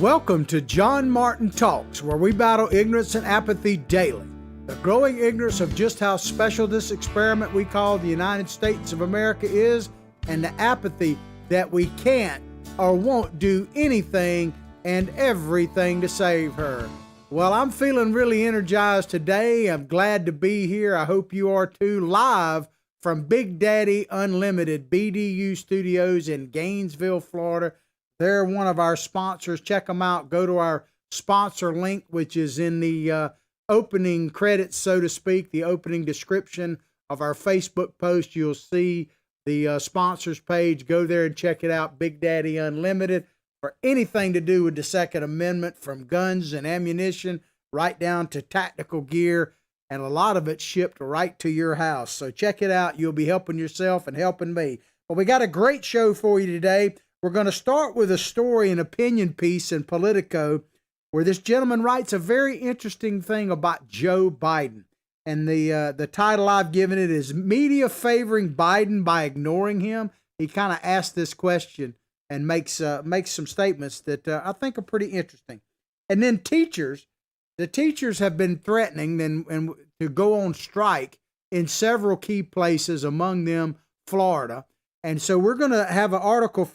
Welcome to John Martin Talks, where we battle ignorance and apathy daily. The growing ignorance of just how special this experiment we call the United States of America is, and the apathy that we can't or won't do anything and everything to save her. Well, I'm feeling really energized today. I'm glad to be here. I hope you are too, live from Big Daddy Unlimited BDU Studios in Gainesville, Florida. They're one of our sponsors. Check them out. Go to our sponsor link, which is in the opening credits, so to speak, the opening description of our Facebook post. You'll see the sponsors page. Go there and check it out. Big Daddy Unlimited, for anything to do with the Second Amendment, from guns and ammunition right down to tactical gear, and a lot of it shipped right to your house. So check it out. You'll be helping yourself and helping me. But we got a great show for you today. We're going to start with a story, an opinion piece in Politico, where this gentleman writes a very interesting thing about Joe Biden. And the title I've given it is "Media Favoring Biden by Ignoring Him." He kind of asks this question and makes some statements that I think are pretty interesting. And then the teachers have been threatening and to go on strike in several key places, among them Florida. And so we're going to have an article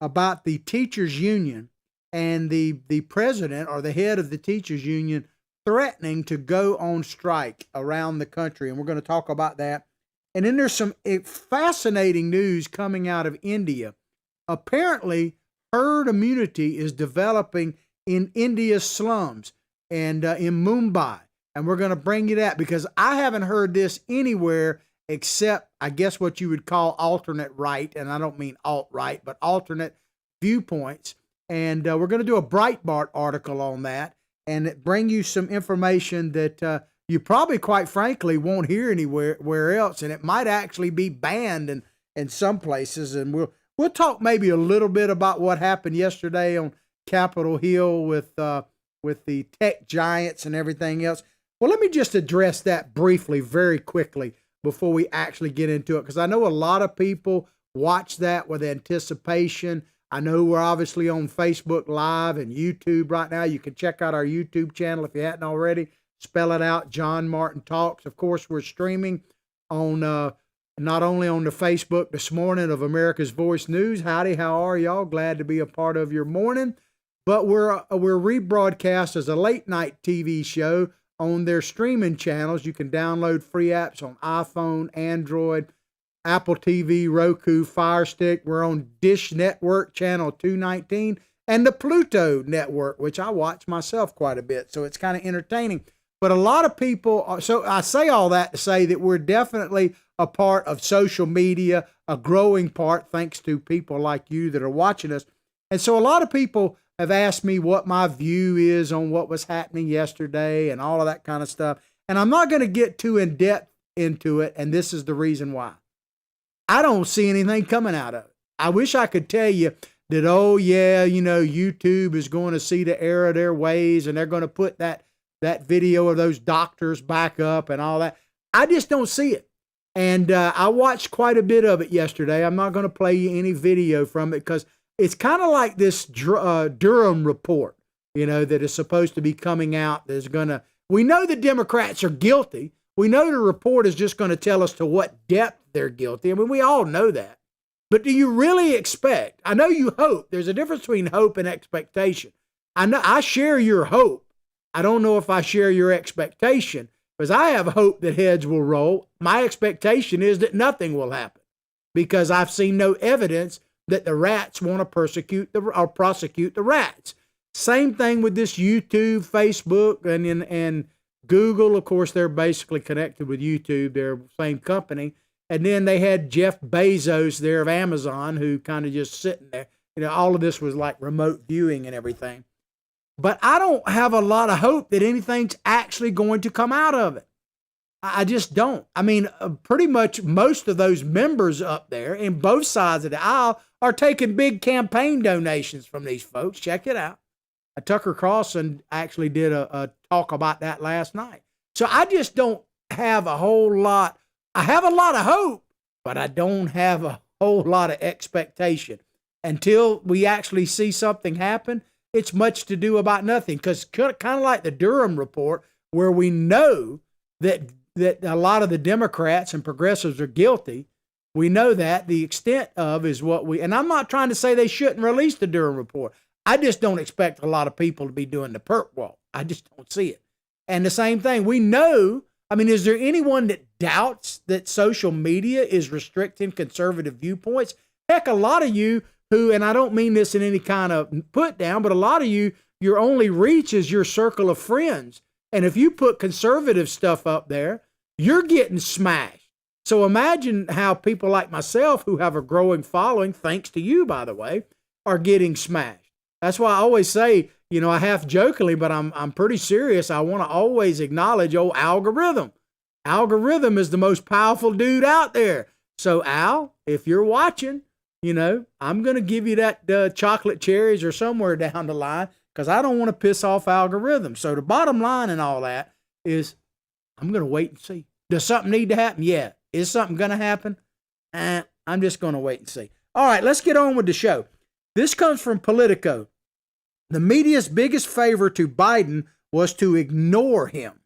about the teachers union and the president or the head of the teachers union threatening to go on strike around the country. And we're going to talk about that. And then there's some fascinating news coming out of India. Apparently, herd immunity is developing in India's slums and in Mumbai. And we're going to bring you that because I haven't heard this anywhere except, I guess, what you would call alternate right. And I don't mean alt-right, but alternate viewpoints. And we're going to do a Breitbart article on that and bring you some information that you probably, quite frankly, won't hear anywhere else. And it might actually be banned in some places. And we'll talk maybe a little bit about what happened yesterday on Capitol Hill with the tech giants and everything else. Well, let me just address that briefly, very quickly, before we actually get into it, because I know a lot of people watch that with anticipation. I know we're obviously on Facebook Live and YouTube right now. You can check out our YouTube channel if you hadn't already. Spell it out, John Martin Talks. Of course, we're streaming on not only on the Facebook this morning of America's Voice News. Howdy, how are y'all? Glad to be a part of your morning. But we're rebroadcast as a late night TV show on their streaming channels. You can download free apps on iPhone, Android, Apple TV, Roku, Fire Stick. We're on Dish Network channel 219 and the Pluto Network, which I watch myself quite a bit. So it's kind of entertaining. But a lot of people, so I say all that to say that we're definitely a part of social media, a growing part, thanks to people like you that are watching us. And so a lot of people have asked me what my view is on what was happening yesterday and all of that kind of stuff. And I'm not going to get too in depth into it. And this is the reason why. I don't see anything coming out of it. I wish I could tell you that, oh yeah, YouTube is going to see the error of their ways and they're going to put that video of those doctors back up and all that. I just don't see it. And I watched quite a bit of it yesterday. I'm not going to play you any video from it because it's kind of like this Durham report, that is supposed to be coming out. We know the Democrats are guilty. We know the report is just going to tell us to what depth they're guilty. I mean, we all know that. But do you really expect? I know you hope. There's a difference between hope and expectation. I know I share your hope. I don't know if I share your expectation because I have hope that heads will roll. My expectation is that nothing will happen because I've seen no evidence that the rats want to prosecute the rats. Same thing with this YouTube, Facebook, and Google. Of course, they're basically connected with YouTube. They're the same company. And then they had Jeff Bezos there of Amazon who kind of just sitting there. All of this was like remote viewing and everything. But I don't have a lot of hope that anything's actually going to come out of it. I just don't. I mean, pretty much most of those members up there in both sides of the aisle are taking big campaign donations from these folks. Check it out. Tucker Carlson actually did a talk about that last night. So I just don't have a whole lot. I have a lot of hope, but I don't have a whole lot of expectation until we actually see something happen. it's much to do about nothing, because kind of like the Durham report, where we know that a lot of the Democrats and progressives are guilty. We know that the extent of is what we, and I'm not trying to say they shouldn't release the Durham report. I just don't expect a lot of people to be doing the perp walk. I just don't see it. And the same thing, we know, I mean, is there anyone that doubts that social media is restricting conservative viewpoints? Heck, a lot of you who, and I don't mean this in any kind of put down, but a lot of you, your only reach is your circle of friends. And if you put conservative stuff up there, you're getting smashed. So imagine how people like myself, who have a growing following, thanks to you, by the way, are getting smashed. That's why I always say, you know, I half jokingly, but I'm pretty serious. I want to always acknowledge old algorithm. Algorithm is the most powerful dude out there. So Al, if you're watching, you know, I'm going to give you that chocolate cherries or somewhere down the line, because I don't want to piss off algorithm. So the bottom line in all that is I'm going to wait and see. Does something need to happen? Yeah. Is something going to happen? I'm just going to wait and see. All right, let's get on with the show. This comes from Politico. The media's biggest favor to Biden was to ignore him.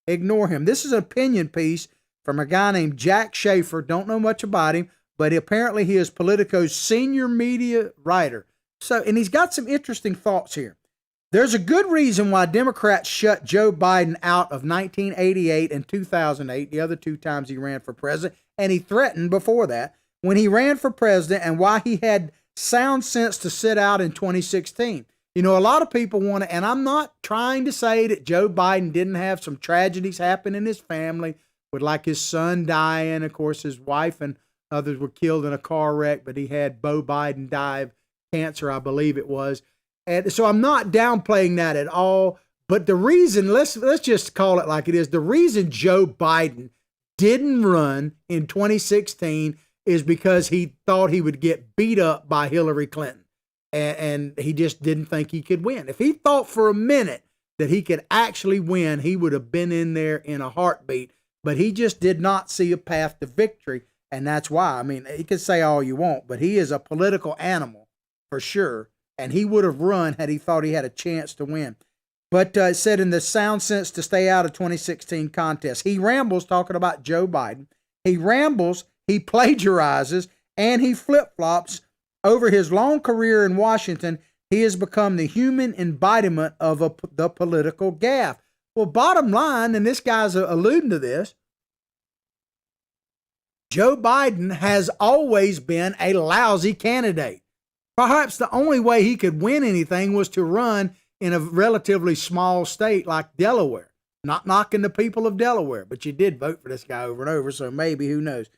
Ignore him. This is an opinion piece from a guy named Jack Schaefer. Don't know much about him, but apparently he is Politico's senior media writer. So, and he's got some interesting thoughts here. There's a good reason why Democrats shut Joe Biden out of 1988 and 2008, the other two times he ran for president, and he threatened before that when he ran for president, and why he had sound sense to sit out in 2016. You know, a lot of people want to, and I'm not trying to say that Joe Biden didn't have some tragedies happen in his family, with like his son dying. Of course, his wife and others were killed in a car wreck, but he had Beau Biden die of cancer, I believe it was. And so I'm not downplaying that at all. But the reason, let's just call it like it is, the reason Joe Biden didn't run in 2016 is because he thought he would get beat up by Hillary Clinton. And he just didn't think he could win. If he thought for a minute that he could actually win, he would have been in there in a heartbeat. But he just did not see a path to victory. And that's why, I mean, you can say all you want, but he is a political animal for sure. And he would have run had he thought he had a chance to win. But it said in the sound sense to stay out of 2016 contest. He rambles talking about Joe Biden. He rambles, he plagiarizes, and he flip-flops. Over his long career in Washington, he has become the human embodiment of the political gaffe. Well, bottom line, and this guy's alluding to this, Joe Biden has always been a lousy candidate. Perhaps the only way he could win anything was to run in a relatively small state like Delaware. Not knocking the people of Delaware, but you did vote for this guy over and over, so maybe, who knows.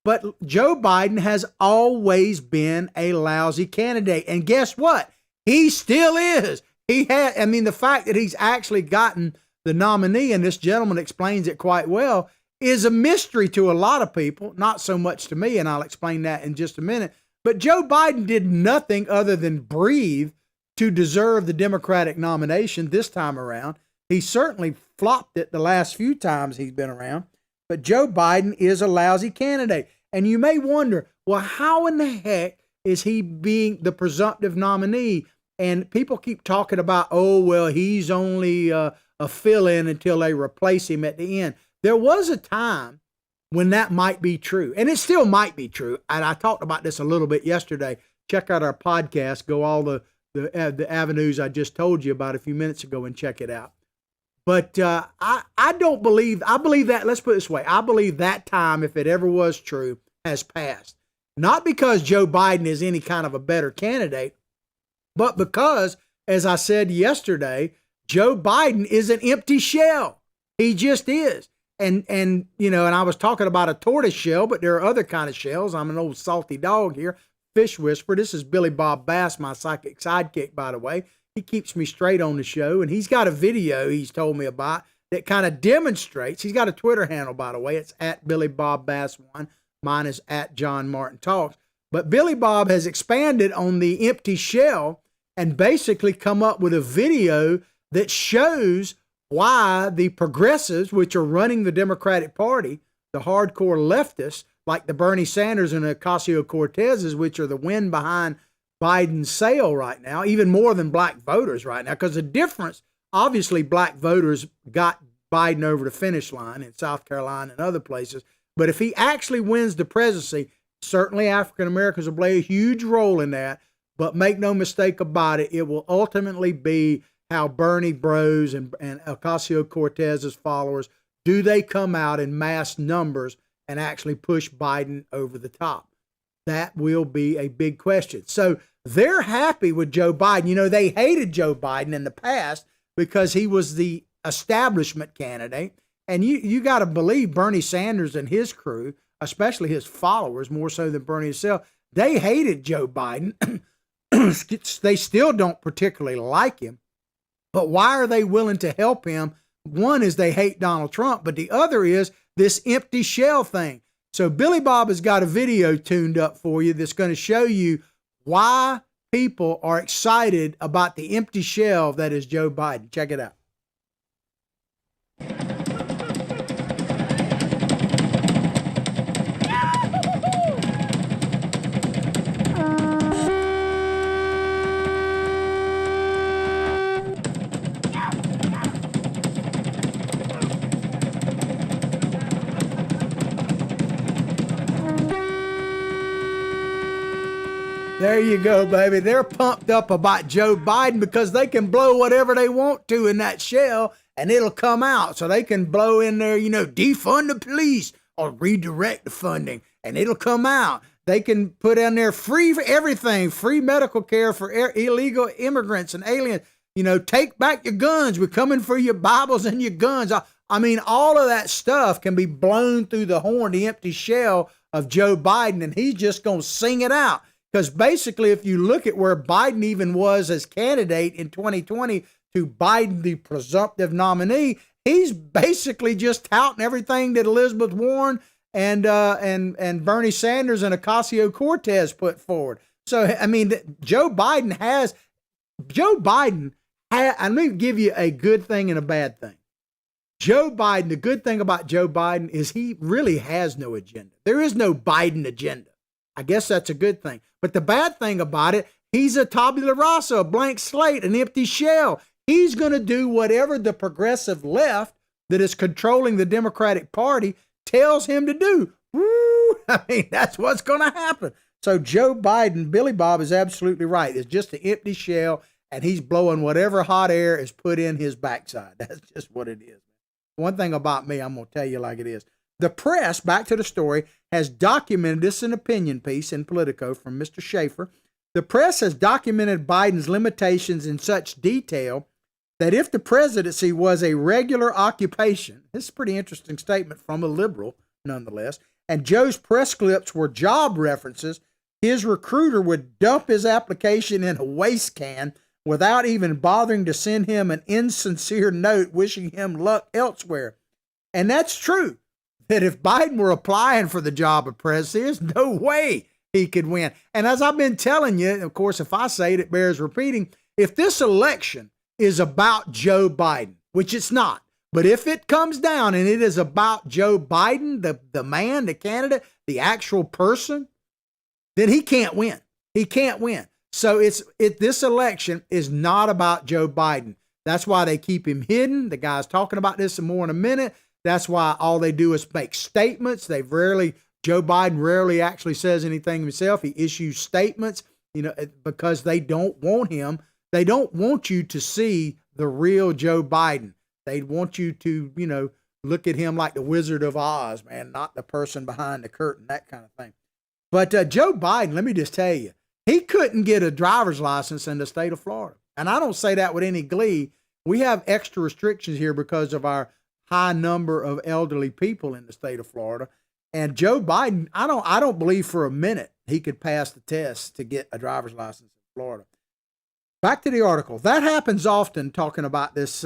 But Joe Biden has always been a lousy candidate. And guess what? He still is. The fact that he's actually gotten the nominee, and this gentleman explains it quite well, is a mystery to a lot of people, not so much to me, and I'll explain that in just a minute. But Joe Biden did nothing other than breathe to deserve the Democratic nomination this time around. He certainly flopped it the last few times he's been around. But Joe Biden is a lousy candidate. And you may wonder, well, how in the heck is he being the presumptive nominee? And people keep talking about, oh, well, he's only a fill-in until they replace him at the end. There was a time when that might be true, and it still might be true. And I talked about this a little bit yesterday. Check out our podcast. Go all the avenues I just told you about a few minutes ago and check it out. But I don't believe, I believe that, let's put it this way, I believe that time, if it ever was true, has passed. Not because Joe Biden is any kind of a better candidate, but because, as I said yesterday, Joe Biden is an empty shell. He just is. And I was talking about a tortoise shell, but there are other kind of shells. I'm an old salty dog here. Fish whisperer. This is Billy Bob Bass, my psychic sidekick, by the way. He keeps me straight on the show, and he's got a video he's told me about that kind of demonstrates. He's got a Twitter handle, by the way. It's at Billy Bob Bass 1. Mine is at John Martin Talks. But Billy Bob has expanded on the empty shell and basically come up with a video that shows why the progressives, which are running the Democratic Party, the hardcore leftists, like the Bernie Sanders and the Ocasio-Cortezes, which are the wind behind Biden's sail right now, even more than black voters right now, because the difference, obviously, black voters got Biden over the finish line in South Carolina and other places. But if he actually wins the presidency, certainly African Americans will play a huge role in that. But make no mistake about it, it will ultimately be how Bernie Bros and Ocasio-Cortez's followers, do they come out in mass numbers and actually push Biden over the top? That will be a big question. So they're happy with Joe Biden. You know, they hated Joe Biden in the past because he was the establishment candidate. And you got to believe Bernie Sanders and his crew, especially his followers, more so than Bernie himself, they hated Joe Biden. They still don't particularly like him. But why are they willing to help him? One is they hate Donald Trump, but the other is this empty shell thing. So Billy Bob has got a video tuned up for you that's going to show you why people are excited about the empty shell that is Joe Biden. Check it out. There you go, baby. They're pumped up about Joe Biden because they can blow whatever they want to in that shell and it'll come out. So they can blow in there, defund the police or redirect the funding and it'll come out. They can put in there free for everything, free medical care for illegal immigrants and aliens. Take back your guns. We're coming for your Bibles and your guns. I mean, all of that stuff can be blown through the horn, the empty shell of Joe Biden, and he's just going to sing it out. Because basically, if you look at where Biden even was as candidate in 2020 to Biden, the presumptive nominee, he's basically just touting everything that Elizabeth Warren and Bernie Sanders and Ocasio-Cortez put forward. So, I mean, let me give you a good thing and a bad thing. Joe Biden, the good thing about Joe Biden is he really has no agenda. There is no Biden agenda. I guess that's a good thing. But the bad thing about it, he's a tabula rasa, a blank slate, an empty shell. He's going to do whatever the progressive left that is controlling the Democratic Party tells him to do. Woo! I mean, that's what's going to happen. So Joe Biden, Billy Bob is absolutely right. It's just an empty shell, and he's blowing whatever hot air is put in his backside. That's just what it is. One thing about me, I'm going to tell you like it is. The press, back to the story, has documented this in an opinion piece in Politico from Mr. Schaefer. The press has documented Biden's limitations in such detail that if the presidency was a regular occupation, this is a pretty interesting statement from a liberal, nonetheless, and Joe's press clips were job references, his recruiter would dump his application in a waste can without even bothering to send him an insincere note wishing him luck elsewhere. And that's true. That if Biden were applying for the job of president, there's no way he could win. And as I've been telling you, of course, if I say it, it bears repeating. If this election is about Joe Biden, which it's not, but if it comes down and it is about Joe Biden, the man, the candidate, the actual person, then he can't win. He can't win. So this election is not about Joe Biden. That's why they keep him hidden. The guy's talking about this some more in a minute. That's why all they do is make statements. Joe Biden rarely actually says anything himself. He issues statements, because they don't want him. They don't want you to see the real Joe Biden. They want you to, look at him like the Wizard of Oz, man, not the person behind the curtain, that kind of thing. But Joe Biden, let me just tell you, he couldn't get a driver's license in the state of Florida. And I don't say that with any glee. We have extra restrictions here because of our high number of elderly people in the state of Florida. And Joe Biden, I don't believe for a minute he could pass the test to get a driver's license in Florida. Back to the article. That happens often, talking about this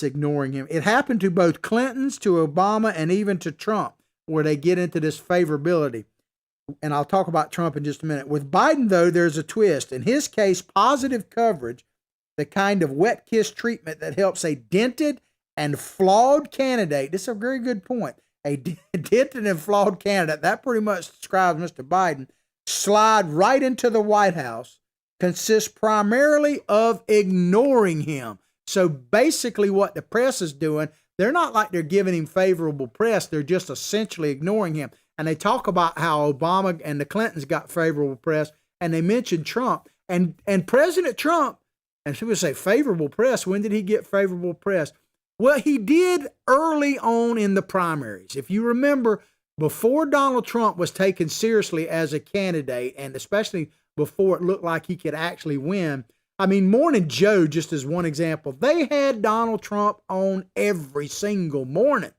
ignoring him. It happened to both Clintons, to Obama, and even to Trump, where they get into this favorability. And I'll talk about Trump in just a minute. With Biden, though, there's a twist. In his case, positive coverage, the kind of wet kiss treatment that helps a dented and flawed candidate. This is a very good point. A dented and flawed candidate. That pretty much describes Mr. Biden. slide right into the White House consists primarily of ignoring him. So basically what the press is doing, they're not like they're giving him favorable press. They're just essentially ignoring him. And they talk about how Obama and the Clintons got favorable press, and they mention Trump. And President Trump, and people say favorable press, when did he get favorable press? Well, he did early on in the primaries. If you remember, before Donald Trump was taken seriously as a candidate, and especially before it looked like he could actually win, I mean, Morning Joe, just as one example, they had Donald Trump on every single morning.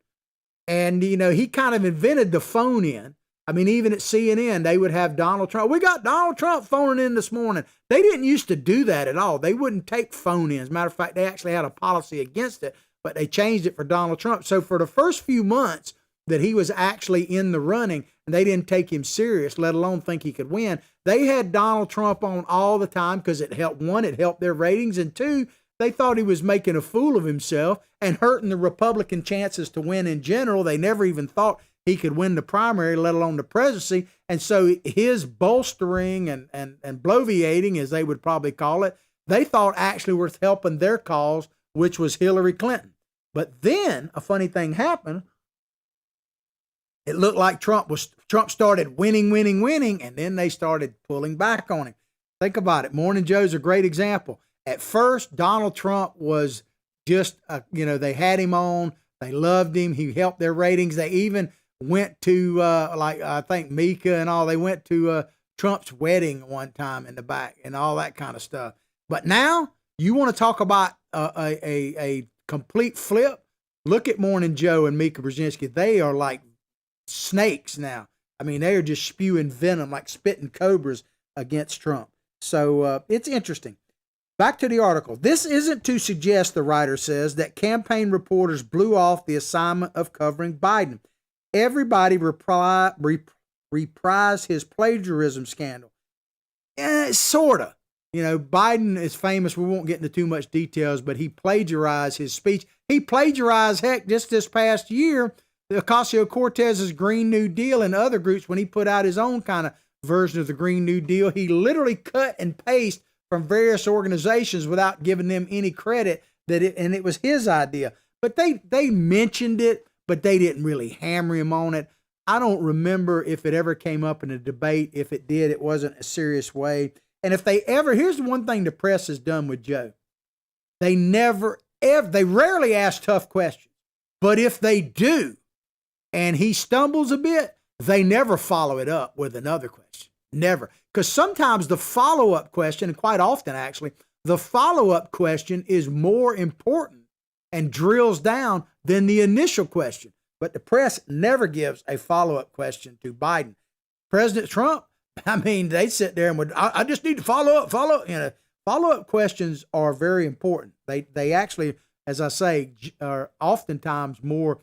And, you know, he kind of invented the phone in. I mean, even at CNN, they would have Donald Trump. We got Donald Trump phoning in this morning. They didn't used to do that at all. They wouldn't take phone ins. Matter of fact, they actually had a policy against it, but they changed it for Donald Trump. So for the first few months that he was actually in the running, and they didn't take him serious, let alone think he could win, they had Donald Trump on all the time because it helped. One, it helped their ratings, and two, they thought he was making a fool of himself and hurting the Republican chances to win in general. They never even thought he could win the primary, let alone the presidency. And so his bolstering and bloviating, as they would probably call it, they thought actually was helping their cause, which was Hillary Clinton. But then a funny thing happened. It looked like Trump started winning, and then they started pulling back on him. Think about it. Morning Joe's a great example. At first, Donald Trump was just, they had him on. They loved him. He helped their ratings. They even went to, I think Mika and all, they went to Trump's wedding one time in the back and all that kind of stuff. But now, you want to talk about a complete flip? Look at Morning Joe and Mika Brzezinski. They are like snakes now. I mean, they are just spewing venom, like spitting cobras against Trump. So it's interesting. Back to the article. This isn't to suggest, the writer says, that campaign reporters blew off the assignment of covering Biden. Everybody reprised his plagiarism scandal. Sort of. You know, Biden is famous. We won't get into too much details, but he plagiarized his speech. He plagiarized, heck, just this past year, Ocasio-Cortez's Green New Deal and other groups, when he put out his own kind of version of the Green New Deal, he literally cut and pasted from various organizations without giving them any credit and it was his idea. But they mentioned it, but they didn't really hammer him on it. I don't remember if it ever came up in a debate. If it did, it wasn't a serious way. And if they ever, here's the one thing the press has done with Joe. They rarely ask tough questions. But if they do, and he stumbles a bit, they never follow it up with another question. Never. Because sometimes the follow-up question, and quite often actually, the follow-up question is more important and drills down than the initial question. But the press never gives a follow-up question to Biden. President Trump, I mean, they sit there and I just need to follow up. Follow-up questions are very important. They actually, as I say, are oftentimes more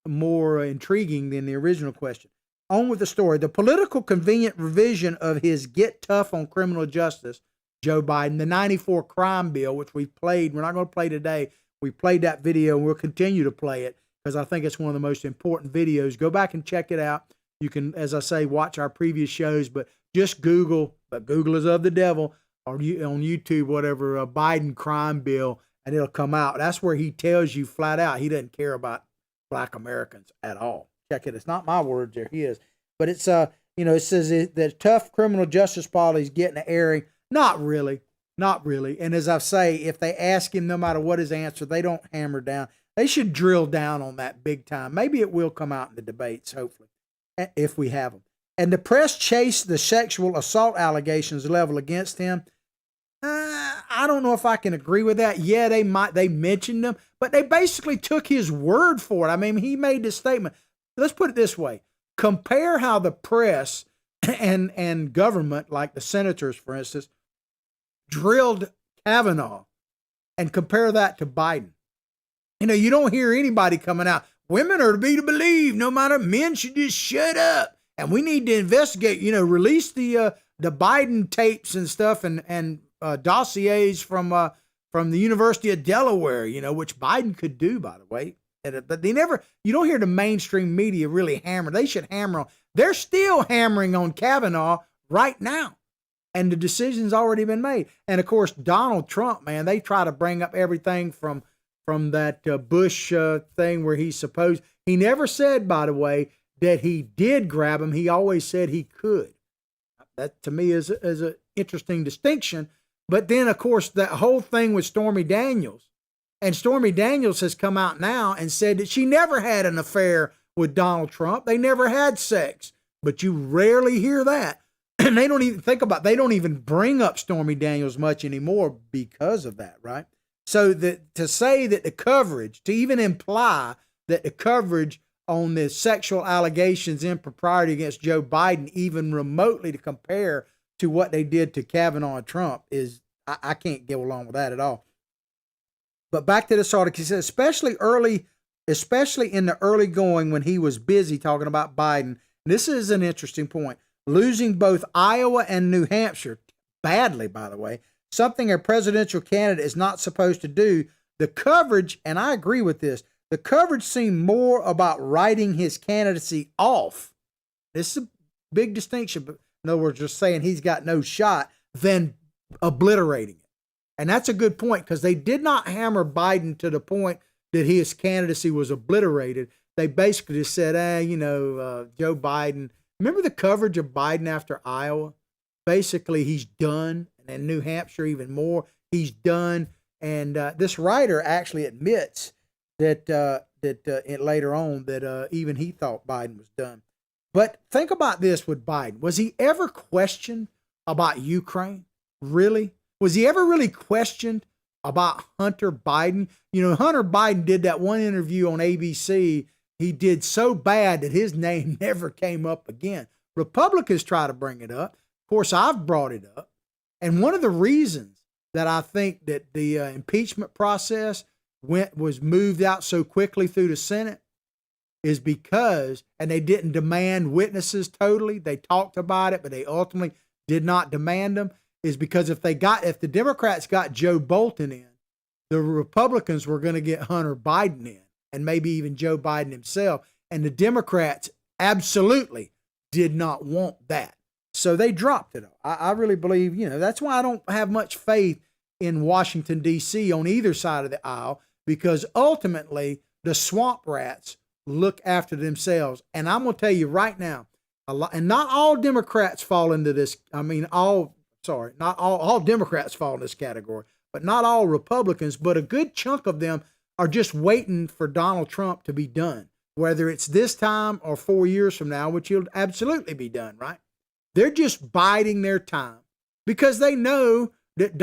intriguing than the original question. On with the story. The political convenient revision of his get tough on criminal justice, Joe Biden, the 94 crime bill, which we played. We're not going to play today. We played that video and we'll continue to play it because I think it's one of the most important videos. Go back and check it out. You can, as I say, watch our previous shows, but just Google, but Google is of the devil, or on YouTube, whatever, Biden crime bill, and it'll come out. That's where he tells you flat out he doesn't care about Black Americans at all. Check it. It's not my words, they're his. But it's, it says that tough criminal justice policy is getting an airing. Not really. And as I say, if they ask him, no matter what his answer, they don't hammer down. They should drill down on that big time. Maybe it will come out in the debates, hopefully, if we have them. And the press chased the sexual assault allegations leveled against him. I don't know if I can agree with that. Yeah, they mentioned them, but they basically took his word for it. I mean, he made this statement. Let's put it this way. Compare how the press and government, like the senators, for instance, drilled Kavanaugh, and compare that to Biden. You don't hear anybody coming out. Women are to be to believe. No matter, men should just shut up. And we need to investigate, release the Biden tapes and stuff and dossiers from the University of Delaware, which Biden could do, by the way. But you don't hear the mainstream media really hammer. They should hammer on. They're still hammering on Kavanaugh right now. And the decision's already been made. And of course, Donald Trump, man, they try to bring up everything from that Bush thing where he never said, by the way, that he did grab him. He always said he could. That to me is an interesting distinction. But then, of course, that whole thing with Stormy Daniels. And Stormy Daniels has come out now and said that she never had an affair with Donald Trump. They never had sex. But you rarely hear that. And they don't even bring up Stormy Daniels much anymore because of that, right? So to say that the coverage, to even imply that the coverage on the sexual allegations impropriety against Joe Biden, even remotely to compare to what they did to Kavanaugh and Trump, is, I can't go along with that at all. But back to this article, he said, especially in the early going when he was busy talking about Biden. This is an interesting point. Losing both Iowa and New Hampshire, badly, by the way, something a presidential candidate is not supposed to do. The coverage, and I agree with this, the coverage seemed more about writing his candidacy off. This is a big distinction, but in other words, just saying he's got no shot, than obliterating it. And that's a good point, because they did not hammer Biden to the point that his candidacy was obliterated. They basically just said, Joe Biden. Remember the coverage of Biden after Iowa? Basically, he's done. And New Hampshire, even more, he's done. And this writer actually admits that later on that even he thought Biden was done. But think about this with Biden. Was he ever questioned about Ukraine? Really? Was he ever really questioned about Hunter Biden? You know, Hunter Biden did that one interview on ABC. He did so bad that his name never came up again. Republicans try to bring it up. Of course, I've brought it up. And one of the reasons that I think that the impeachment process was moved out so quickly through the Senate is because, and they didn't demand witnesses totally. They talked about it, but they ultimately did not demand them, is because if the Democrats got Joe Bolton in, the Republicans were going to get Hunter Biden in, and maybe even Joe Biden himself. And the Democrats absolutely did not want that. So they dropped it. I really believe, that's why I don't have much faith in Washington, D.C. on either side of the aisle, because ultimately the swamp rats look after themselves. And I'm going to tell you right now, and not all Democrats fall into this. Not all Democrats fall in this category, but not all Republicans, but a good chunk of them are just waiting for Donald Trump to be done, whether it's this time or 4 years from now, which he'll absolutely be done, right? They're just biding their time because they know that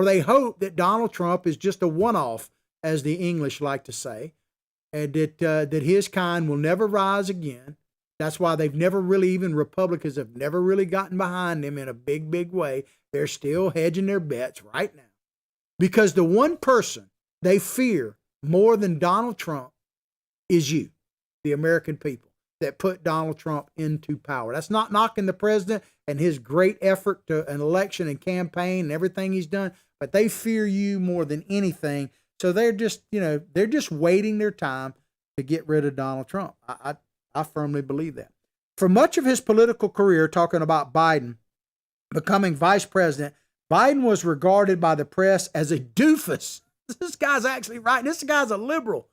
they hope that Donald Trump is just a one-off, as the English like to say, and that his kind will never rise again. That's why Republicans have never really gotten behind him in a big, big way. They're still hedging their bets right now because the one person they fear more than Donald Trump is you, the American people, that put Donald Trump into power. That's not knocking the president and his great effort to an election and campaign and everything he's done, but they fear you more than anything. So they're just waiting their time to get rid of Donald Trump. I firmly believe that. For much of his political career, talking about Biden becoming vice president, Biden was regarded by the press as a doofus. This guy's actually right. This guy's a liberal.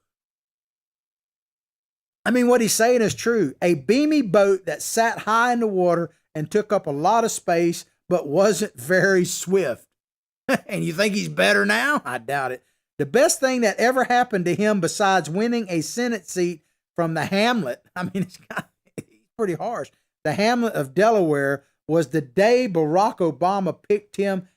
What he's saying is true. A beamy boat that sat high in the water and took up a lot of space, but wasn't very swift. And you think he's better now? I doubt it. The best thing that ever happened to him besides winning a Senate seat from the Hamlet, he's pretty harsh, the Hamlet of Delaware, was the day Barack Obama picked him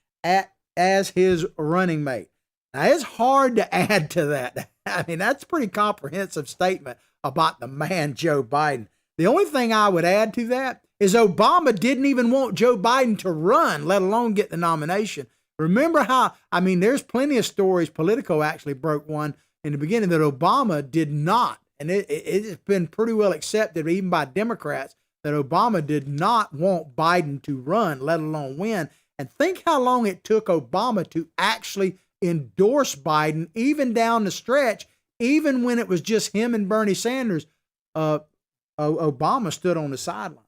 as his running mate. Now, it's hard to add to that. That's a pretty comprehensive statement about the man, Joe Biden. The only thing I would add to that is Obama didn't even want Joe Biden to run, let alone get the nomination. Remember how, there's plenty of stories. Politico actually broke one in the beginning that Obama did not, and it's been pretty well accepted even by Democrats, that Obama did not want Biden to run, let alone win. And think how long it took Obama to actually endorse Biden, even down the stretch, even when it was just him and Bernie Sanders. Obama stood on the sideline.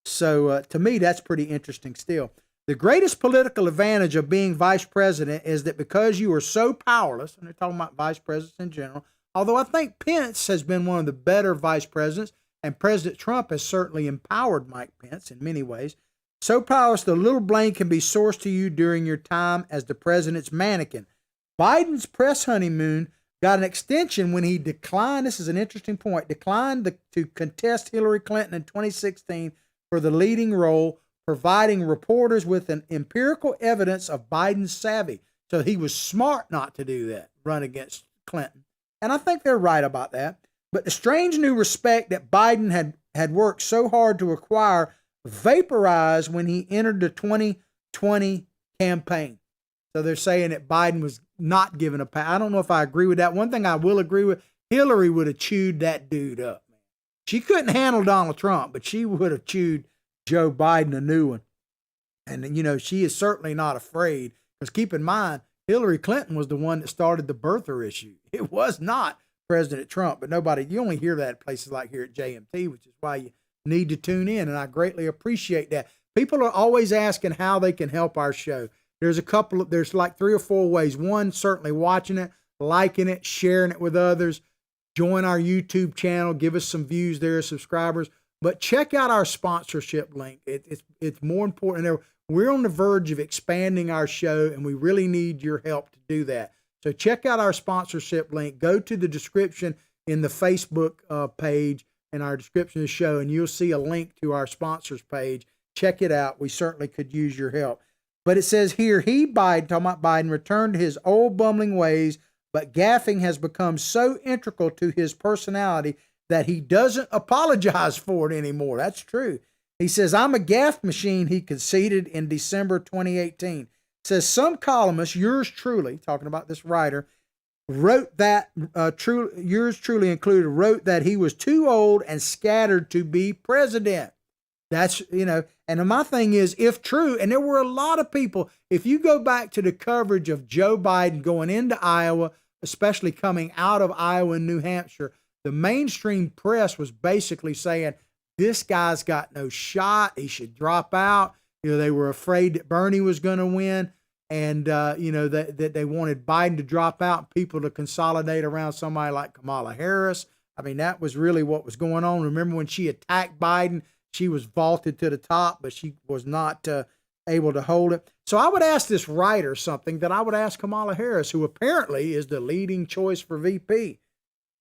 So to me, that's pretty interesting still. The greatest political advantage of being vice president is that because you are so powerless, and they're talking about vice presidents in general, although I think Pence has been one of the better vice presidents, and President Trump has certainly empowered Mike Pence in many ways. So powerless, the little blame can be sourced to you during your time as the president's mannequin. Biden's press honeymoon got an extension when he declined, this is an interesting point, declined to contest Hillary Clinton in 2016 for the leading role, providing reporters with an empirical evidence of Biden's savvy. So he was smart not to do that, run against Clinton. And I think they're right about that. But the strange new respect that Biden had worked so hard to acquire vaporized when he entered the 2020 campaign. So they're saying that Biden was not given a pass. I don't know if I agree with that. One thing I will agree with, Hillary would have chewed that dude up. She couldn't handle Donald Trump, but she would have chewed Joe Biden a new one. And, you know, she is certainly not afraid, because keep in mind, Hillary Clinton was the one that started the birther issue. It was not President Trump, but you only hear that at places like here at JMT, which is why you need to tune in. And I greatly appreciate that. People are always asking how they can help our show. There's like 3 or 4 ways. One, certainly watching it, liking it, sharing it with others. Join our YouTube channel, give us some views there, subscribers. But check out our sponsorship link. It's more important. We're on the verge of expanding our show, and we really need your help to do that. So check out our sponsorship link. Go to the description in the Facebook page and our description of the show, and you'll see a link to our sponsors page. Check it out. We certainly could use your help. But it says here, Biden, talking about Biden, returned to his old bumbling ways, but gaffing has become so integral to his personality that he doesn't apologize for it anymore. That's true. He says, I'm a gaffe machine, he conceded in December 2018. Says some columnists, yours truly, talking about this writer, wrote that, yours truly included, wrote that he was too old and scattered to be president. That's, and my thing is, if true, and there were a lot of people, if you go back to the coverage of Joe Biden going into Iowa, especially coming out of Iowa and New Hampshire, the mainstream press was basically saying, this guy's got no shot. He should drop out. They were afraid that Bernie was going to win, and, that they wanted Biden to drop out, people to consolidate around somebody like Kamala Harris. I mean, that was really what was going on. Remember when she attacked Biden, she was vaulted to the top, but she was not able to hold it. So I would ask this writer something that I would ask Kamala Harris, who apparently is the leading choice for VP.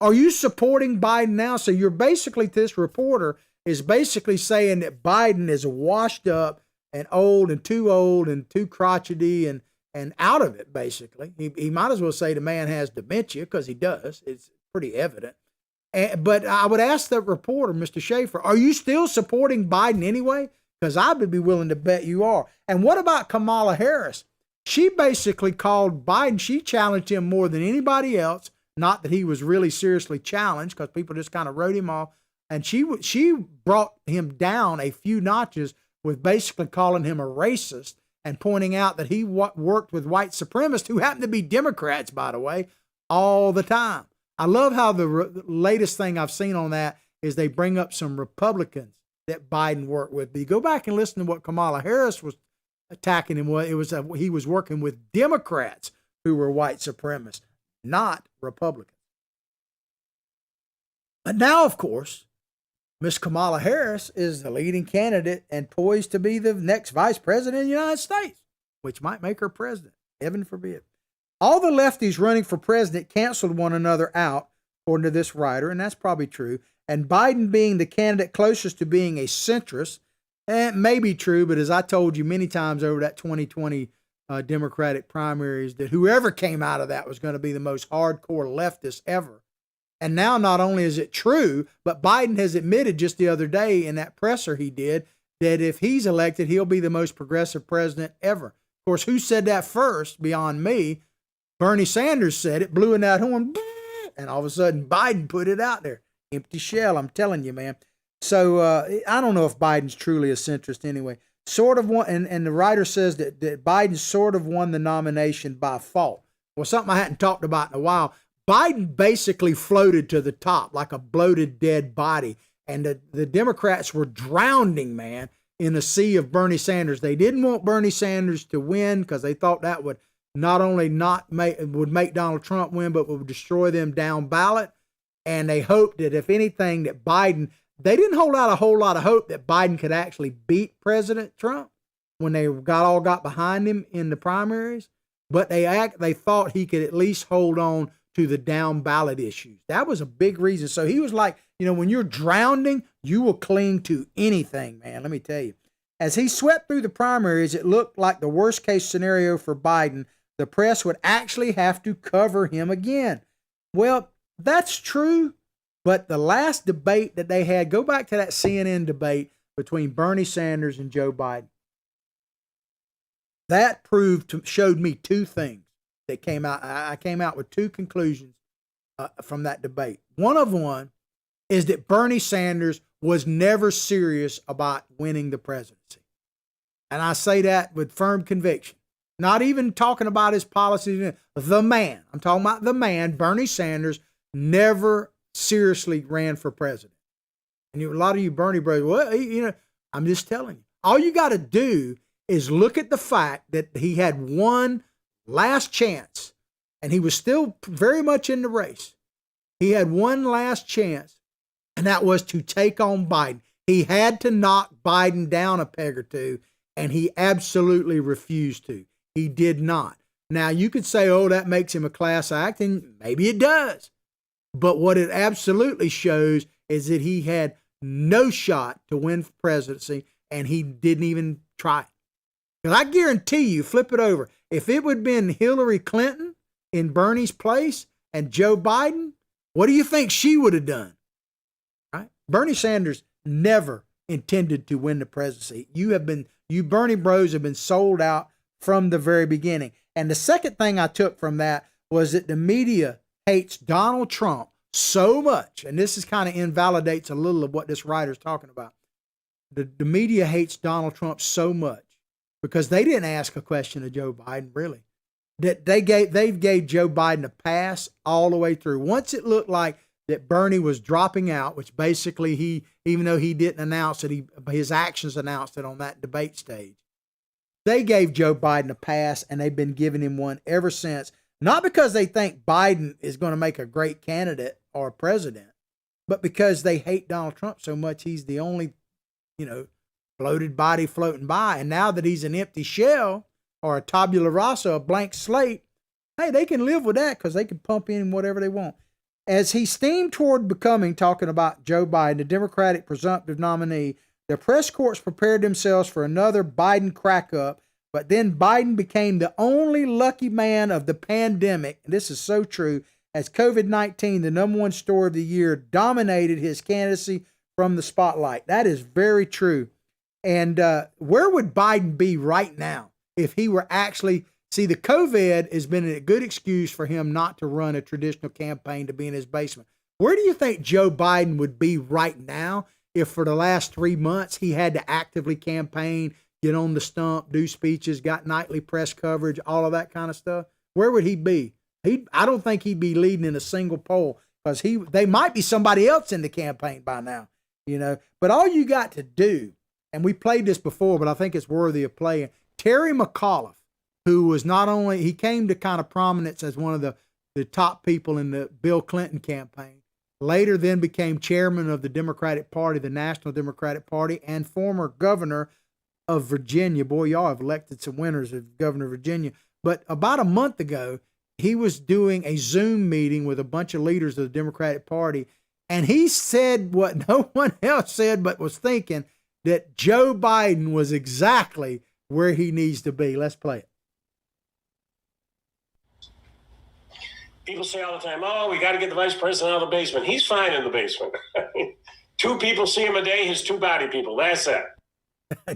Are you supporting Biden now? So you're basically, this reporter is basically saying that Biden is washed up and old and too crotchety and out of it, basically. He might as well say the man has dementia, because he does. It's pretty evident. But I would ask the reporter, Mr. Schaefer, are you still supporting Biden anyway? Because I would be willing to bet you are. And what about Kamala Harris? She basically called Biden, she challenged him more than anybody else. Not that he was really seriously challenged, because people just kind of wrote him off. And she brought him down a few notches with basically calling him a racist and pointing out that he worked with white supremacists, who happen to be Democrats, by the way, all the time. I love how the latest thing I've seen on that is they bring up some Republicans that Biden worked with. But you go back and listen to what Kamala Harris was attacking him with. He was working with Democrats who were white supremacists, not Republicans. But now, of course, Miss Kamala Harris is the leading candidate and poised to be the next vice president of the United States, which might make her president. Heaven forbid. All the lefties running for president canceled one another out, according to this writer, and that's probably true. And Biden being the candidate closest to being a centrist, it may be true, but as I told you many times over that 2020 Democratic primaries, that whoever came out of that was going to be the most hardcore leftist ever. And now not only is it true, but Biden has admitted just the other day in that presser he did that if he's elected, he'll be the most progressive president ever. Of course, who said that first beyond me? Bernie Sanders said it, blew in that horn, and all of a sudden Biden put it out there. Empty shell, I'm telling you, man. So I don't know if Biden's truly a centrist anyway. Sort of won, and the writer says that Biden sort of won the nomination by fault. Well, something I hadn't talked about in a while. Biden basically floated to the top like a bloated dead body. And the Democrats were drowning, man, in a sea of Bernie Sanders. They didn't want Bernie Sanders to win because they thought that would not only not make would make Donald Trump win, but would destroy them down ballot. And they hoped that if anything, that Biden, they didn't hold out a whole lot of hope that Biden could actually beat President Trump when they got behind him in the primaries. But they thought he could at least hold on to the down ballot issues. That was a big reason. So he was like, when you're drowning, you will cling to anything, man. Let me tell you. As he swept through the primaries, it looked like the worst case scenario for Biden. The press would actually have to cover him again. Well, that's true. But the last debate that they had, go back to that CNN debate between Bernie Sanders and Joe Biden. That showed me two things that came out. I came out with two conclusions from that debate. One of them is that Bernie Sanders was never serious about winning the presidency. And I say that with firm conviction. Not even talking about his policies. The man, I'm talking about the man, Bernie Sanders, never seriously ran for president. And a lot of you Bernie brothers, well, I'm just telling you. All you got to do is look at the fact that he had one last chance, and he was still very much in the race. He had one last chance, and that was to take on Biden. He had to knock Biden down a peg or two, and he absolutely refused to. He did not. Now, you could say, that makes him a class act, and maybe it does. But what it absolutely shows is that he had no shot to win presidency, and he didn't even try it. Because I guarantee you, flip it over, if it would have been Hillary Clinton in Bernie's place and Joe Biden, what do you think she would have done? Right? Bernie Sanders never intended to win the presidency. You Bernie bros have been sold out from the very beginning. And the second thing I took from that was that the media hates Donald Trump so much, and this is kind of invalidates a little of what this writer's talking about. The media hates Donald Trump so much because they didn't ask a question of Joe Biden, really. That they gave Joe Biden a pass all the way through. Once it looked like that Bernie was dropping out, which basically even though he didn't announce it, his actions announced it on that debate stage. They gave Joe Biden a pass, and they've been giving him one ever since. Not because they think Biden is going to make a great candidate or president, but because they hate Donald Trump so much. He's the only, floated body floating by. And now that he's an empty shell or a tabula rasa, a blank slate, hey, they can live with that because they can pump in whatever they want. As he steamed toward becoming, talking about Joe Biden, the Democratic presumptive nominee, the press corps prepared themselves for another Biden crack up, but then Biden became the only lucky man of the pandemic. And this is so true, as COVID-19, the number one story of the year, dominated his candidacy from the spotlight. That is very true. And where would Biden be right now if he were actually, the COVID has been a good excuse for him not to run a traditional campaign, to be in his basement. Where do you think Joe Biden would be right now if for the last 3 months he had to actively campaign, get on the stump, do speeches, got nightly press coverage, all of that kind of stuff? Where would he be? I don't think he'd be leading in a single poll because they might be somebody else in the campaign by now, But all you got to do, and we played this before, but I think it's worthy of playing. Terry McAuliffe, who was he came to kind of prominence as one of the top people in the Bill Clinton campaign, later then became chairman of the Democratic Party, the National Democratic Party, and former governor of Virginia. Boy, y'all have elected some winners as governor of Virginia. But about a month ago, he was doing a Zoom meeting with a bunch of leaders of the Democratic Party, and he said what no one else said but was thinking, that Joe Biden was exactly where he needs to be. Let's play it. People say all the time, we got to get the vice president out of the basement. He's fine in the basement. 2 people see him a day, his 2 body people. That's it.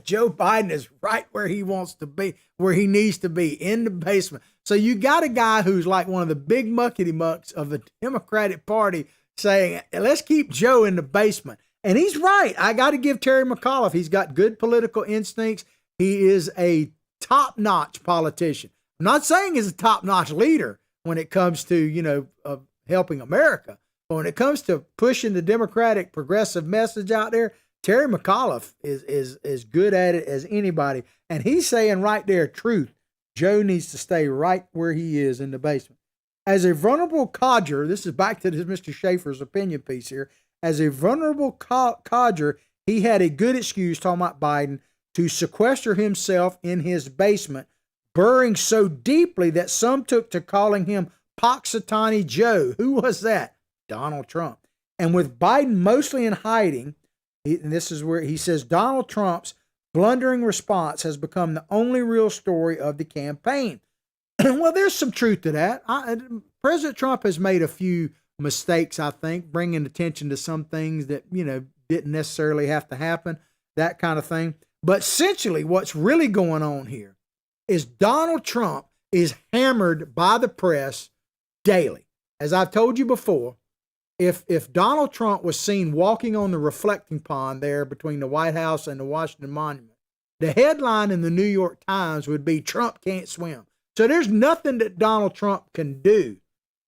Joe Biden is right where he wants to be, where he needs to be, in the basement. So you got a guy who's like one of the big muckety mucks of the Democratic Party saying, let's keep Joe in the basement. And he's right. I got to give Terry McAuliffe. He's got good political instincts. He is a top-notch politician. I'm not saying he's a top-notch leader when it comes to, helping America. But when it comes to pushing the Democratic progressive message out there, Terry McAuliffe is good at it as anybody. And he's saying right there, truth. Joe needs to stay right where he is in the basement. As a vulnerable codger, this is back to this Mr. Schaefer's opinion piece here. As a vulnerable codger, he had a good excuse, talking about Biden, to sequester himself in his basement, burrowing so deeply that some took to calling him Poxitani Joe. Who was that? Donald Trump. And with Biden mostly in hiding, and this is where he says Donald Trump's blundering response has become the only real story of the campaign. Well, there's some truth to that. President Trump has made a few mistakes, I think, bringing attention to some things that, didn't necessarily have to happen, that kind of thing. But essentially, what's really going on here is Donald Trump is hammered by the press daily. As I've told you before, if Donald Trump was seen walking on the reflecting pond there between the White House and the Washington Monument, the headline in the New York Times would be Trump can't swim. So there's nothing that Donald Trump can do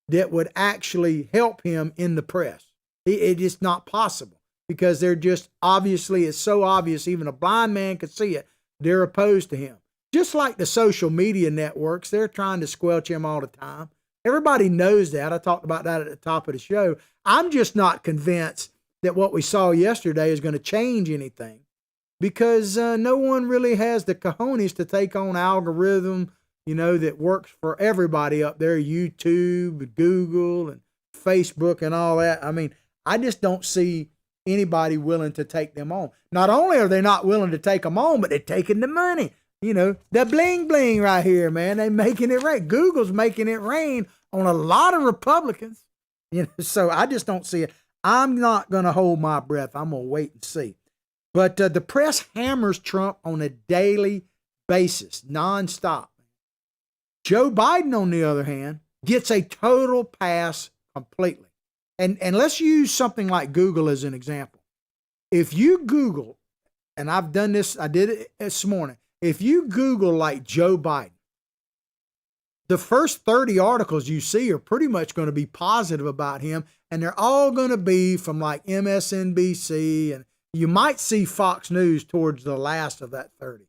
that would actually help him in the press. It is not possible because they're just obviously, it's so obvious, even a blind man could see it. They're opposed to him. Just like the social media networks, they're trying to squelch him all the time. Everybody knows that. I talked about that at the top of the show. I'm just not convinced that what we saw yesterday is going to change anything because no one really has the cojones to take on algorithm, that works for everybody up there, YouTube, Google, and Facebook and all that. I mean, I just don't see anybody willing to take them on. Not only are they not willing to take them on, but they're taking the money. The bling bling right here, man. They're making it rain. Google's making it rain on a lot of Republicans. So I just don't see it. I'm not going to hold my breath. I'm going to wait and see. But the press hammers Trump on a daily basis, nonstop. Joe Biden, on the other hand, gets a total pass completely. And let's use something like Google as an example. If you Google, and I've done this, I did it this morning. If you Google like Joe Biden, the first 30 articles you see are pretty much going to be positive about him. And they're all going to be from like MSNBC. And you might see Fox News towards the last of that 30.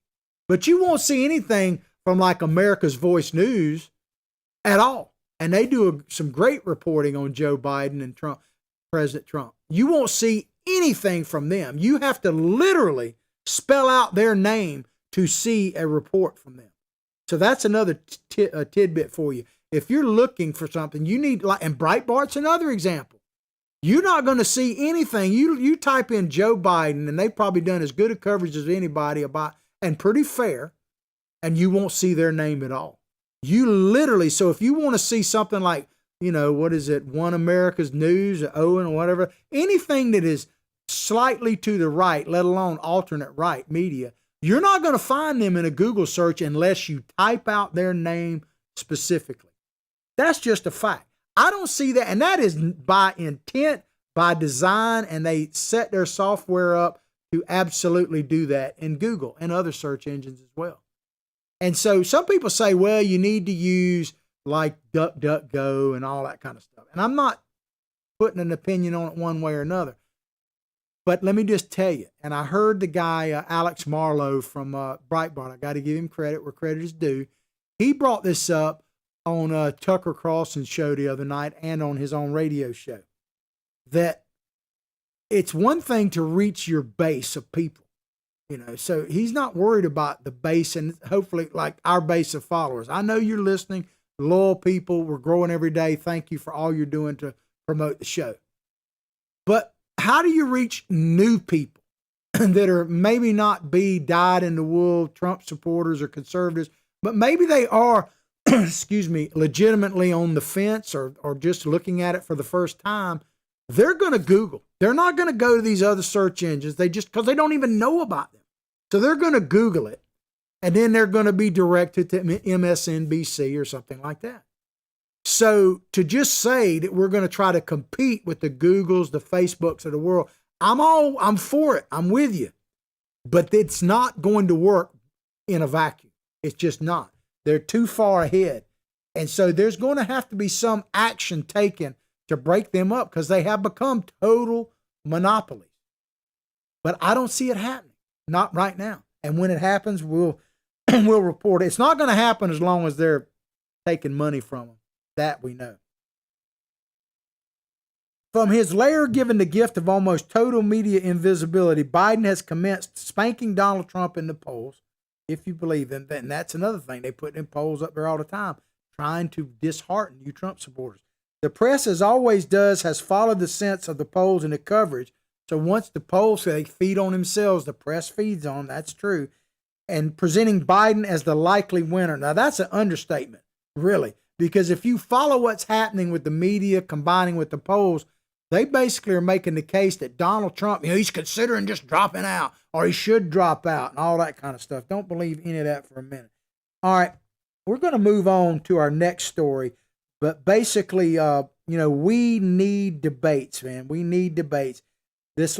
But you won't see anything from like America's Voice News at all. And they do some great reporting on Joe Biden and Trump, President Trump. You won't see anything from them. You have to literally spell out their name to see a report from them. So that's another tidbit for you. If you're looking for something, you need, and Breitbart's another example. You're not going to see anything. You type in Joe Biden, and they've probably done as good a coverage as anybody about, and pretty fair, and you won't see their name at all. You literally, so if you want to see something like, what is it, One America's News, or Owen, or whatever, anything that is slightly to the right, let alone alternate right media, you're not going to find them in a Google search unless you type out their name specifically. That's just a fact. I don't see that. And that is by intent, by design, and they set their software up to absolutely do that in Google and other search engines as well. And so some people say, well, you need to use like DuckDuckGo and all that kind of stuff. And I'm not putting an opinion on it one way or another. But let me just tell you, and I heard the guy, Alex Marlow from Breitbart, I got to give him credit where credit is due. He brought this up on Tucker Carlson's show the other night and on his own radio show, that it's one thing to reach your base of people, so he's not worried about the base and hopefully like our base of followers. I know you're listening, loyal people, we're growing every day. Thank you for all you're doing to promote the show. But how do you reach new people that are maybe not be dyed in the wool Trump supporters or conservatives, but maybe they are, legitimately on the fence or just looking at it for the first time? They're going to Google. They're not going to go to these other search engines. Because they don't even know about them. So they're going to Google it. And then they're going to be directed to MSNBC or something like that. So to just say that we're going to try to compete with the Googles, the Facebooks of the world, I'm for it. I'm with you. But it's not going to work in a vacuum. It's just not. They're too far ahead. And so there's going to have to be some action taken to break them up because they have become total monopolies. But I don't see it happening, not right now. And when it happens, we'll report it. It's not going to happen as long as they're taking money from them. That we know. From his lair given the gift of almost total media invisibility, Biden has commenced spanking Donald Trump in the polls, if you believe them. And that's another thing. They put in polls up there all the time, trying to dishearten you Trump supporters. The press, as always does, has followed the sense of the polls and the coverage. So once the polls say they feed on themselves, the press feeds on them. That's true. And presenting Biden as the likely winner. Now, that's an understatement, really, because if you follow what's happening with the media combining with the polls, they basically are making the case that Donald Trump, he's considering just dropping out, or he should drop out, and all that kind of stuff. Don't believe any of that for a minute. All right, we're going to move on to our next story. But basically, we need debates, man. We need debates.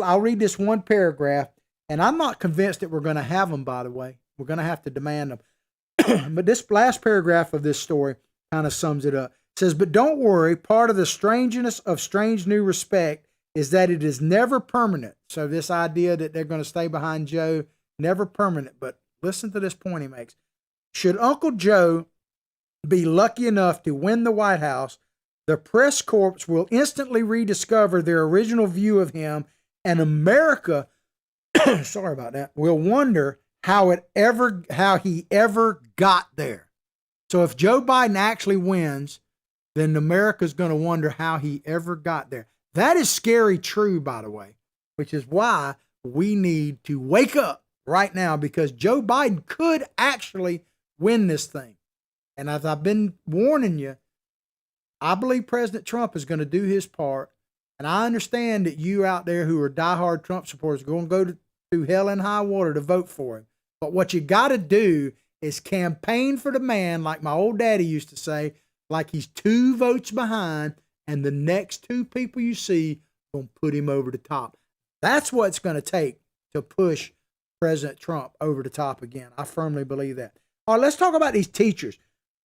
I'll read this one paragraph, and I'm not convinced that we're going to have them, by the way. We're going to have to demand them. But this last paragraph of this story kind of sums it up. It says, but don't worry, part of the strangeness of strange new respect is that it is never permanent. So this idea that they're going to stay behind Joe, never permanent. But listen to this point he makes. Should Uncle Joe be lucky enough to win the White House, the press corps will instantly rediscover their original view of him, and America, sorry about that, will wonder how he ever got there. So if Joe Biden actually wins, then America's going to wonder how he ever got there. That is scary true, by the way, which is why we need to wake up right now, because Joe Biden could actually win this thing. And as I've been warning you, I believe President Trump is going to do his part. And I understand that you out there who are diehard Trump supporters are going to go through hell and high water to vote for him. But what you got to do is campaign for the man, like my old daddy used to say, like he's 2 votes behind, and the next 2 people you see going to put him over the top. That's what it's going to take to push President Trump over the top again. I firmly believe that. All right, let's talk about these teachers.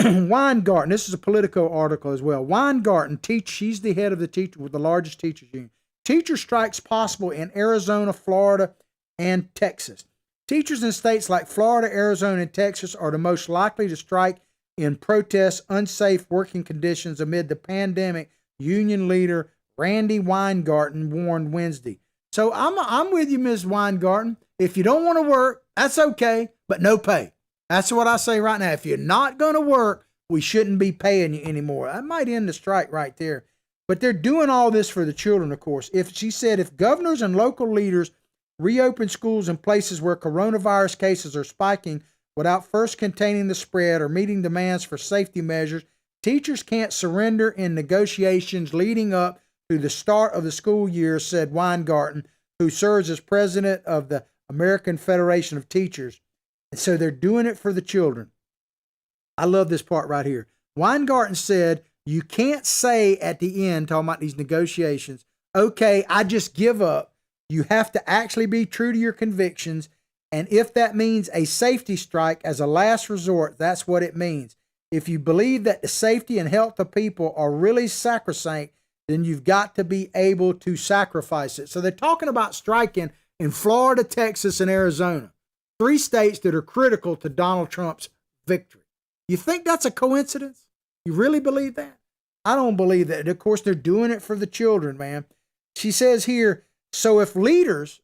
Weingarten, this is a Politico article as well. Weingarten, she's the head of the largest teachers union. Teacher strikes possible in Arizona, Florida, and Texas. Teachers in states like Florida, Arizona, and Texas are the most likely to strike in protest unsafe working conditions amid the pandemic, union leader Randy Weingarten warned Wednesday. So I'm with you, Ms. Weingarten. If you don't want to work, that's okay, but no pay. That's what I say right now. If you're not going to work, we shouldn't be paying you anymore. That might end the strike right there. But they're doing all this for the children, of course. She said if governors and local leaders reopen schools in places where coronavirus cases are spiking without first containing the spread or meeting demands for safety measures, teachers can't surrender in negotiations leading up to the start of the school year, said Weingarten, who serves as president of the American Federation of Teachers. And so they're doing it for the children. I love this part right here. Weingarten said, you can't say at the end, talking about these negotiations, okay, I just give up. You have to actually be true to your convictions. And if that means a safety strike as a last resort, that's what it means. If you believe that the safety and health of people are really sacrosanct, then you've got to be able to sacrifice it. So they're talking about striking in Florida, Texas, and Arizona. 3 states that are critical to Donald Trump's victory. You think that's a coincidence? You really believe that? I don't believe that. Of course, they're doing it for the children, man. She says here, so if leaders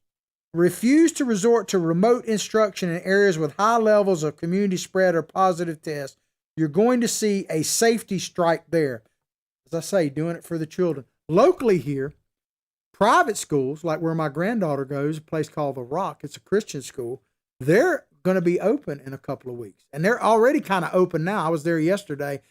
refuse to resort to remote instruction in areas with high levels of community spread or positive tests, you're going to see a safety strike there. As I say, doing it for the children. Locally here, private schools, like where my granddaughter goes, a place called The Rock, it's a Christian school, they're going to be open in a couple of weeks. And they're already kind of open now. I was there yesterday.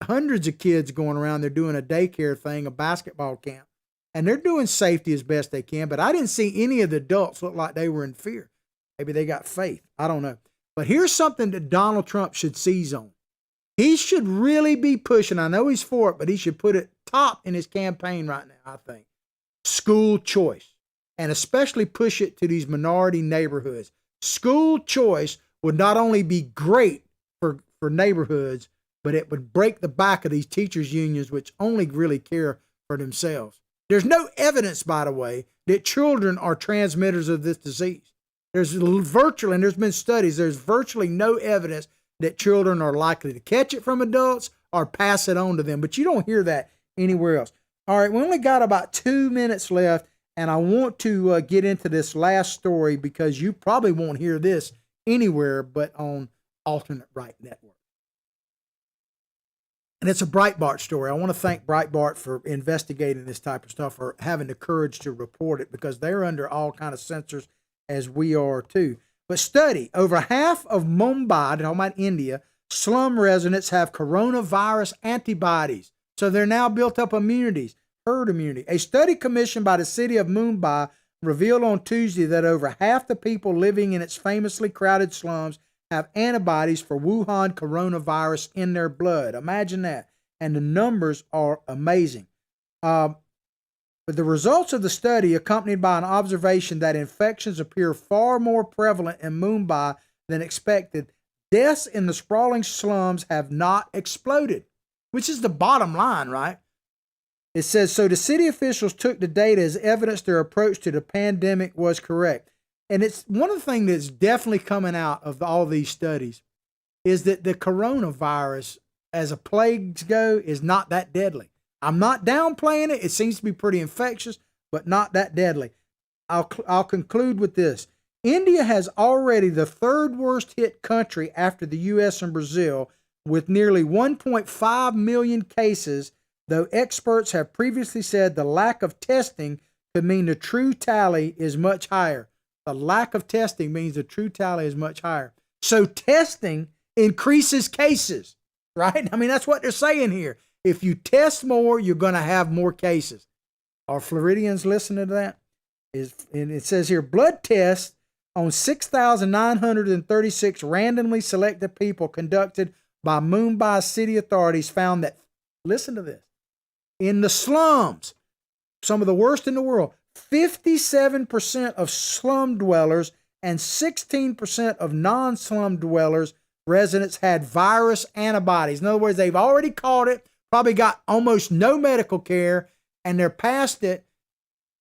Hundreds of kids going around. They're doing a daycare thing, a basketball camp. And they're doing safety as best they can. But I didn't see any of the adults look like they were in fear. Maybe they got faith. I don't know. But here's something that Donald Trump should seize on. He should really be pushing. I know he's for it, but he should put it top in his campaign right now, I think. School choice. And especially push it to these minority neighborhoods. School choice would not only be great for neighborhoods, but it would break the back of these teachers' unions, which only really care for themselves. There's no evidence, by the way, that children are transmitters of this disease. There's been studies, there's virtually no evidence that children are likely to catch it from adults or pass it on to them. But you don't hear that anywhere else. All right, we only got about 2 minutes left, and I want to get into this last story because you probably won't hear this anywhere but on Alternate Right Network. And it's a Breitbart story. I want to thank Breitbart for investigating this type of stuff, or having the courage to report it, because they're under all kind of censors, as we are too. But study, over half of Mumbai, talking about India, slum residents have coronavirus antibodies. So they're now built up immunities, herd immunity. A study commissioned by the city of Mumbai revealed on Tuesday that over half the people living in its famously crowded slums have antibodies for Wuhan coronavirus in their blood. Imagine that. And the numbers are amazing. But the results of the study, accompanied by an observation that infections appear far more prevalent in Mumbai than expected, deaths in the sprawling slums have not exploded, which is the bottom line, right? It says, so the city officials took the data as evidence their approach to the pandemic was correct. And it's one of the things that's definitely coming out of all these studies is that the coronavirus, as a plagues go, is not that deadly. I'm not downplaying it. It seems to be pretty infectious, but not that deadly. I'll conclude with this. India has already the third worst hit country after the U.S. and Brazil, with nearly 1.5 million cases, though experts have previously said the lack of testing could mean the true tally is much higher. The lack of testing means the true tally is much higher. So testing increases cases, right? I mean, that's what they're saying here. If you test more, you're going to have more cases. Are Floridians listening to that? And it says here, blood tests on 6,936 randomly selected people conducted by Mumbai city authorities found that, listen to this, in the slums, some of the worst in the world, 57% of slum dwellers and 16% of non-slum dwellers residents had virus antibodies. In other words, they've already caught it, probably got almost no medical care, and they're past it,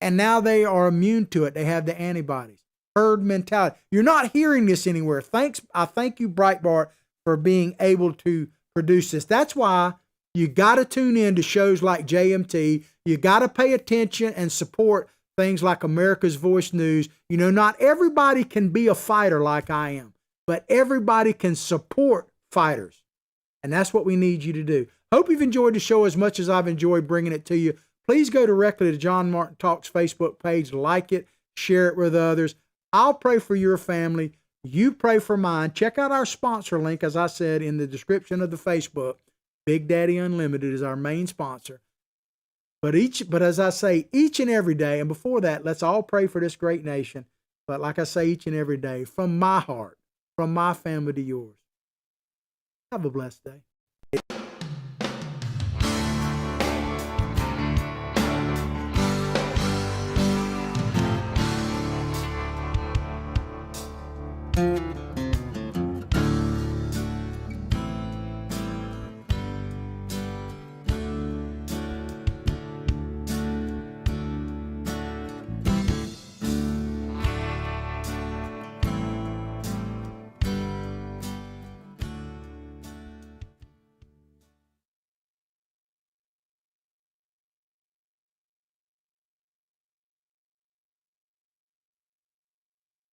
and now they are immune to it. They have the antibodies. Herd mentality. You're not hearing this anywhere. I thank you, Breitbart, for being able to produce this. That's why you got to tune in to shows like JMT. You got to pay attention and support things like America's Voice News. You know, not everybody can be a fighter like I am, but everybody can support fighters. And that's what we need you to do. Hope you've enjoyed the show as much as I've enjoyed bringing it to you. Please go directly to John Martin Talks Facebook page, like it, share it with others. I'll pray for your family. You pray for mine. Check out our sponsor link, as I said, in the description of the Facebook. Big Daddy Unlimited is our main sponsor. But as I say, each and every day, and before that, let's all pray for this great nation. But like I say, each and every day, from my heart, from my family to yours. Have a blessed day.